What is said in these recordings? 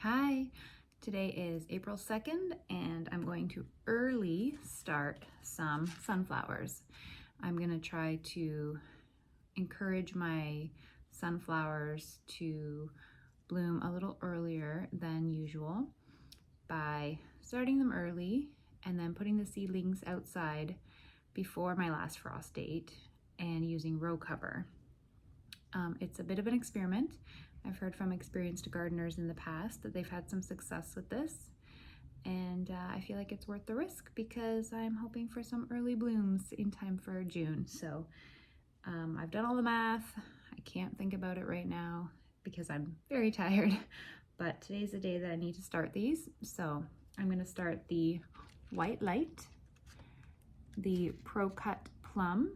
Hi, today is April 2nd and I'm going to early start some sunflowers. I'm going to try to encourage my sunflowers to bloom a little earlier than usual by starting them early and then putting the seedlings outside before my last frost date and using row cover. It's a bit of an experiment. I've heard from experienced gardeners in the past that they've had some success with this, and I feel like it's worth the risk because I'm hoping for some early blooms in time for June. So I've done all the math. I can't think about it right now because I'm very tired, but today's the day that I need to start these. So I'm going to start the White Light, the Pro Cut Plum,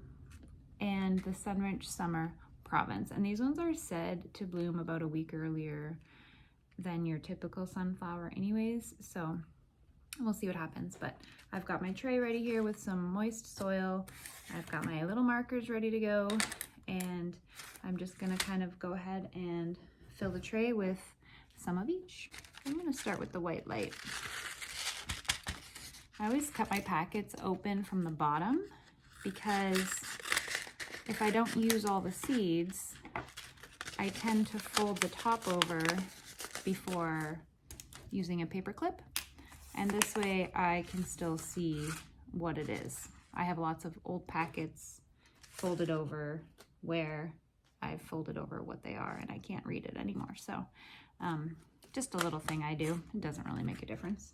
and the Sunwrench Summer Province, and these ones are said to bloom about a week earlier than your typical sunflower anyways, so we'll see what happens. But I've got my tray ready here with some moist soil. I've got my little markers ready to go, and I'm just gonna kind of go ahead and fill the tray with some of each. I'm gonna start with the White Light. I always cut my packets open from the bottom because if I don't use all the seeds, I tend to fold the top over before using a paper clip. And this way I can still see what it is. I have lots of old packets folded over where I've folded over what they are and I can't read it anymore. So just a little thing I do. It doesn't really make a difference.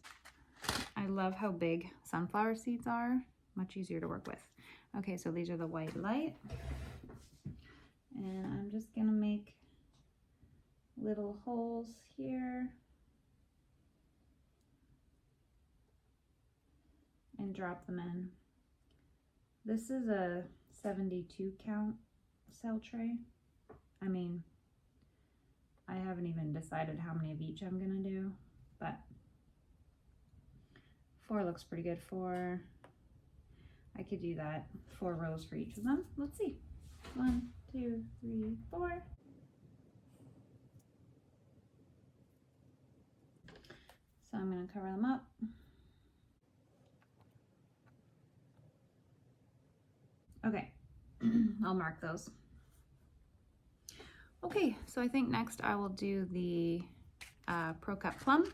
I love how big sunflower seeds are. Much easier to work with. Okay, so these are the White Light, and I'm just gonna make little holes here and drop them in. This is a 72 count cell tray. I mean, I haven't even decided how many of each I'm gonna do, but 4 looks pretty good. 4. I could do that, 4 rows for each of them. Let's see. 1, 2, 3, 4. So I'm going to cover them up. Okay, I'll mark those. Okay, so I think next I will do the Pro Cut Plum.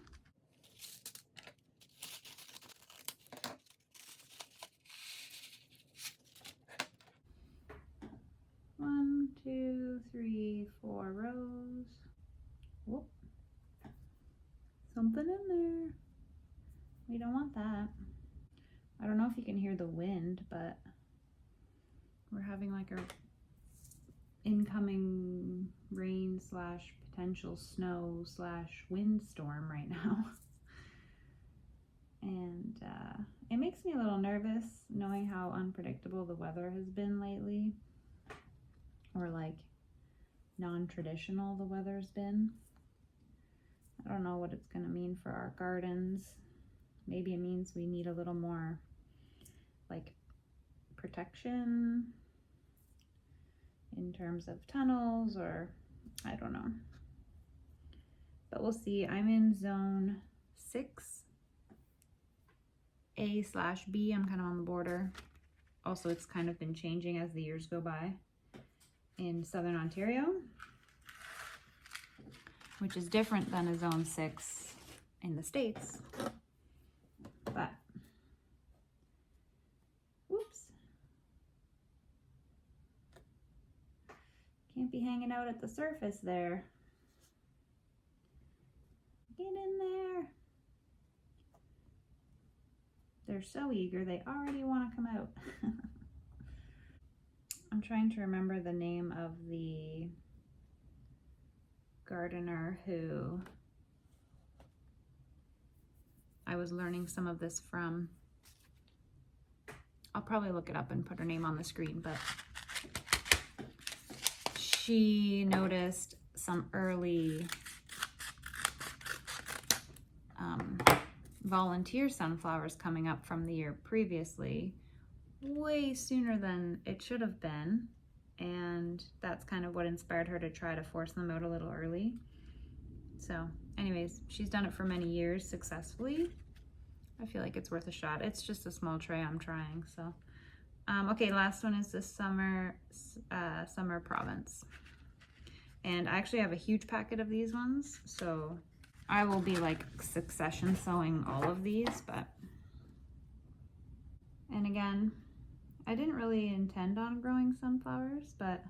One, 2, 3, 4 rows. Whoop. Something in there. We don't want that. I don't know if you can hear the wind, but we're having like a incoming rain slash potential snow slash windstorm right now. And it makes me a little nervous knowing how unpredictable the weather has been lately. Or like non-traditional the weather's been. I don't know what it's going to mean for our gardens. Maybe it means we need a little more like protection in terms of tunnels, or I don't know. But we'll see. I'm in zone 6A/B. I'm kind of on the border. Also, it's kind of been changing as the years go by in Southern Ontario, which is different than a zone 6 in the States. But, whoops. Can't be hanging out at the surface there. Get in there. They're so eager, they already want to come out. I'm trying to remember the name of the gardener who I was learning some of this from. I'll probably look it up and put her name on the screen, but she noticed some early volunteer sunflowers coming up from the year previously, way sooner than it should have been, and that's kind of what inspired her to try to force them out a little early. So anyways, she's done it for many years successfully. I feel like it's worth a shot. It's just a small tray I'm trying, so. Okay, last one is the Summer Province. And I actually have a huge packet of these ones, so I will be like succession sewing all of these, but. And again, I didn't really intend on growing sunflowers, but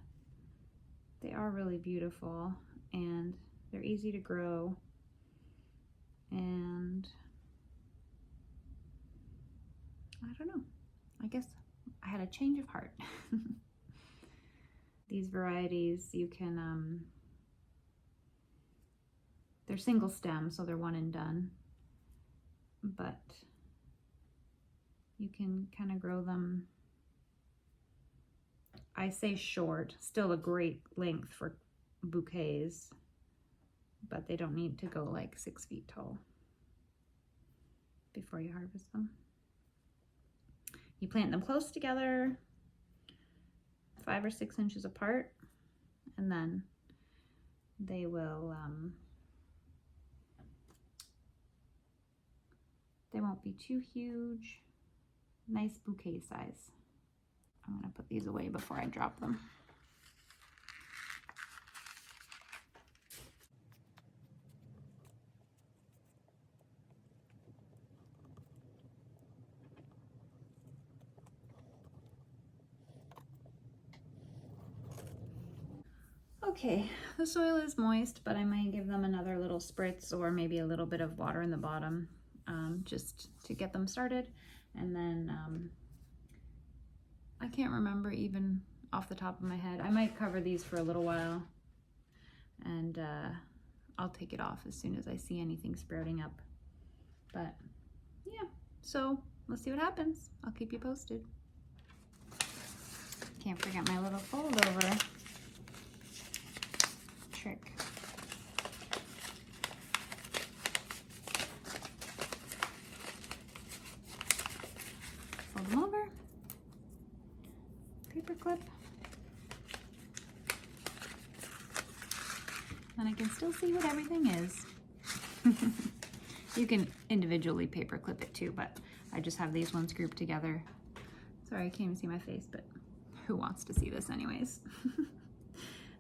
they are really beautiful and they're easy to grow. And I don't know, I guess I had a change of heart. These varieties, you can, they're single stem, so they're one and done, but you can kind of grow them, I say short, still a great length for bouquets, but they don't need to go like 6 feet tall before you harvest them. You plant them close together, 5 or 6 inches apart, and then they will, they won't be too huge, nice bouquet size. I'm gonna put these away before I drop them. Okay, the soil is moist, but I might give them another little spritz or maybe a little bit of water in the bottom just to get them started. And then I can't remember even off the top of my head. I might cover these for a little while and I'll take it off as soon as I see anything sprouting up. But yeah, so let's see what happens. I'll keep you posted. Can't forget my little fold over trick. Fold them over, paper clip, and I can still see what everything is. You can individually paper clip it too, but I just have these ones grouped together. Sorry, I can't even see my face, but who wants to see this anyways?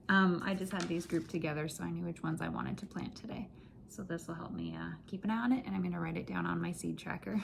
I just had these grouped together so I knew which ones I wanted to plant today. So this will help me keep an eye on it, and I'm gonna write it down on my seed tracker.